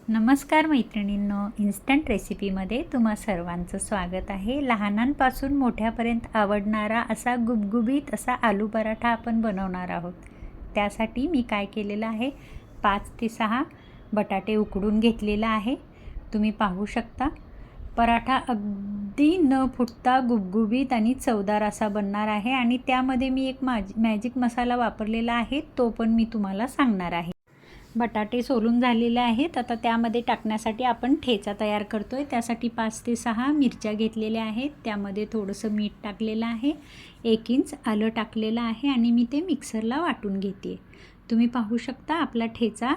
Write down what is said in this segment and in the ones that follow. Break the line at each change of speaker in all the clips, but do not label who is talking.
नमस्कार मैत्रिणींनो, इन्स्टंट रेसिपीमध्ये तुम्हा सर्वांचं स्वागत आहे। लहानांपासून मोठ्यापर्यंत आवडणारा असा गुबगुबीत असा आलू पराठा आपण बनवणार आहोत। त्यासाठी मी काय केलेलं आहे, 5 ते 6 बटाटे उकडून घेतलेला आहे। तुम्ही पाहू शकता पराठा अगदी न फुटता गुबगुबीत आणि चवदार असा बनणार आहे आणि त्यामध्ये मी एक मॅजिक मसाला वापरलेला आहे, तो पण मी तुम्हाला सांगणार आहे। बटाटे सोलून झालेले आहेत। आता त्यामध्ये टाकण्यासाठी आपण ठेचा तयार करतोय। त्यासाठी 5 ते 6 मिरच्या घेतलेल्या आहेत, त्यामध्ये थोडंसं मीठ टाकलेलं आहे, 1 इंच आलं टाकलेलं आहे आणि मी ते मिक्सरला वाटून घेते। तुम्ही पाहू शकता आपला ठेचा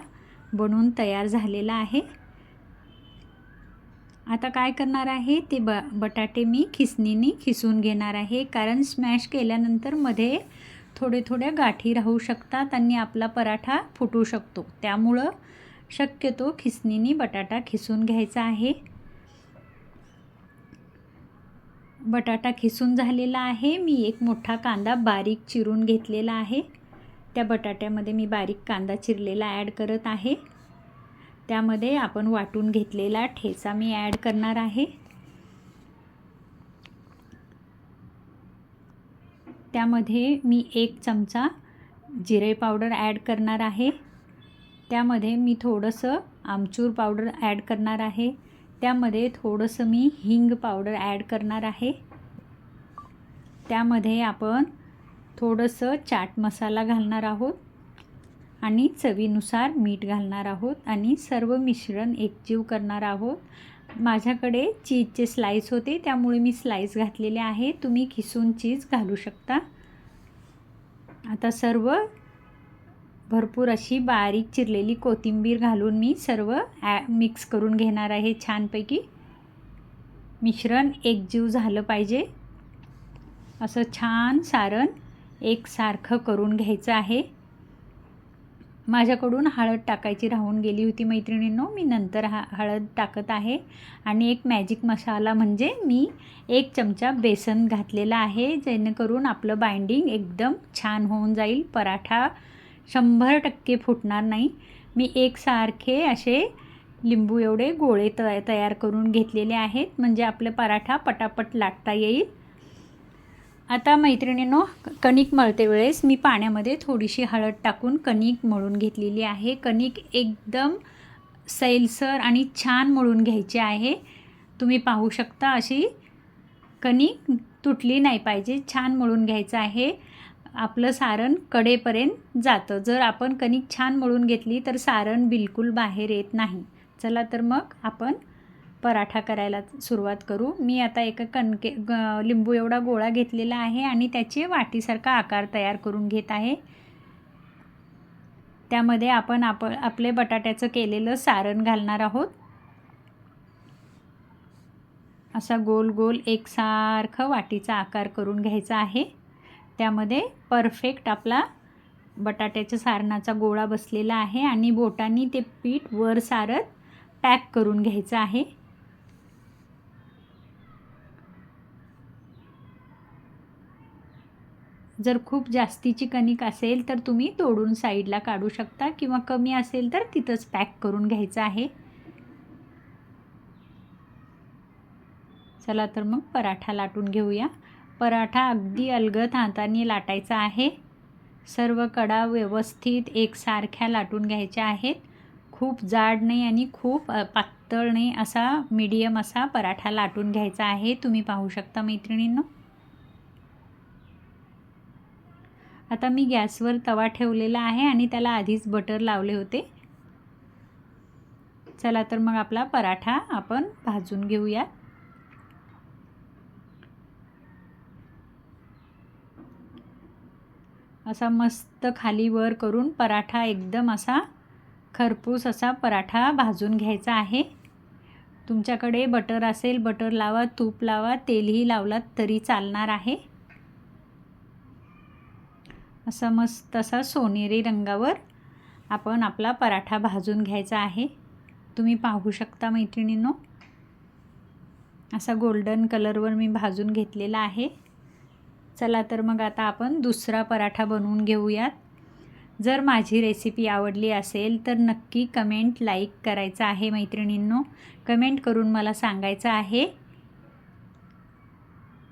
बनवून तयार झालेला आहे। आता काय करणार आहे, ते बटाटे मी खिसणीने खिसून घेणार आहे, कारण स्मॅश केल्यानंतर मध्ये थोड्या गाठी राहू शकतात आणि आपला पराठा फुटू शकतो। त्यामुळं शक्यतो खिसणीने बटाटा खिसून घ्यायचा आहे। बटाटा खिसून झालेला आहे। मी एक मोठा कांदा बारीक चिरून घेतलेला आहे। त्या बटाट्यामध्ये मी बारीक कांदा चिरलेला ॲड करत आहे। त्यामध्ये आपण वाटून घेतलेला ठेचा मी ॲड करणार आहे। त्यामध्ये मी 1 चमचा जिरे पावडर ॲड करणार आहे। त्यामध्ये मी थोडंसं आमचूर पावडर ॲड करणार आहे। त्यामध्ये थोडंसं मी हिंग पावडर ॲड करणार आहे। त्यामध्ये आपण थोडंसं चाट मसाला घालणार आहोत आणि चवीनुसार मीठ घालणार आहोत आणि सर्व मिश्रण एकजीव करणार आहोत। माझ्याकडे चीजचे स्लाइस होते, त्यामुळे मी स्लाइस घातलेले आहे। तुम्ही खिसून चीज घालू शकता। आता सर्व भरपूर अशी बारीक चिरलेली कोथिंबीर घालून मी सर्व मिक्स करून घेणार आहे। छानपैकी मिश्रण एकजीव झालं पाहिजे, असं छान सारण एकसारखं करून घ्यायचं आहे। माझ्याकडून हळद टाकायची राहून गेली होती मैत्रिणींनो, मी नंतर हळद टाकत आहे। आणि एक मॅजिक मसाला म्हणजे मी 1 चमचा बेसन घातलेला आहे, जेणेकरून आपलं बाइंडिंग एकदम छान होऊन जाईल। पराठा 100% फुटणार नाही। मी एकसारखे असे लिंबू एवढे गोळे तयार करून घेतलेले आहेत, म्हणजे आपलं पराठा पटापट लाटता येईल। आता मैत्रिणींनो, कणिक मळते वेळेस मी पाण्यामध्ये थोडीशी हळद टाकून कणिक मळून घेतलेली आहे। कणिक एकदम सैलसर आणि छान मळून घ्यायची आहे। तुम्ही पाहू शकता अशी कणिक तुटली नाही पाहिजे, छान मळून घ्यायचं आहे। आपलं सारण कडेपर्यंत जातं। जर आपण कणिक छान मळून घेतली तर सारण बिलकुल बाहेर येत नाही। चला तर मग आपण पराठा करायला सुरुवात करू। मी आता एका लिंबू एवढा गोळा घेतलेला आहे आणि त्याचे वाटीसारखा आकार तयार करून घेत आहे। त्यामध्ये आपण आपले बटाट्याचं केलेलं सारण घालणार आहोत। असा गोल गोल एकसारखं वाटीचा आकार करून घ्यायचा आहे। त्यामध्ये परफेक्ट आपला बटाट्याच्या सारणाचा गोळा बसलेला आहे आणि बोटांनी ते पीठ वर सारत पॅक करून घ्यायचं आहे। जर खूप जास्तीची कणिक असेल तर तुम्ही तोडून साईडला काढू शकता, किंवा कमी असेल तर तिथंच पॅक करून घ्यायचं आहे। चला तर मग पराठा लाटून घेऊया। पराठा अगदी अलगद हाताने लाटायचा आहे। सर्व कडा व्यवस्थित एकसारख्या लाटून घ्यायच्या आहेत। खूप जाड नाही आणि खूप पातळ नाही, असा मीडियम असा पराठा लाटून घ्यायचा आहे। तुम्ही पाहू शकता मैत्रिणींनो। आता मी गॅसवर तवा ठेवलेला आहे आणि त्याला आधीच बटर लावले होते। चला तर मग आपला पराठा आपण भाजून घेऊया। असा मस्त खाली वर करून पराठा एकदम असा खरपूस असा पराठा भाजून घ्यायचा आहे। तुमच्याकडे बटर असेल बटर लावा, तूप लावा, तेलही लावलात तरी चालणार आहे। असा मस्त असा सोनेरी रंगावर आपण आपला पराठा भाजून घ्यायचा आहे। तुम्ही पाहू शकता मैत्रिणींनो, असा गोल्डन कलरवर मी भाजून घेतलेला आहे। चला तर मग आता आपण दुसरा पराठा बनवून घेऊयात। जर माझी रेसिपी आवडली असेल तर नक्की कमेंट लाईक करायचं आहे मैत्रिणींनो. कमेंट करून मला सांगायचं आहे.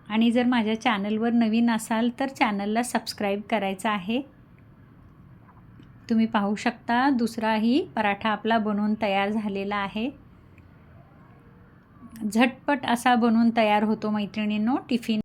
आणि जर माझ्या चॅनलवर नवीन असाल तर चॅनलला सबस्क्राईब करायचं आहे. तुम्ही पाहू शकता दुसराही पराठा आपला बनवून तयार झालेला आहे. झटपट असा बनवून तयार होतो मैत्रिणींनो. टिफिन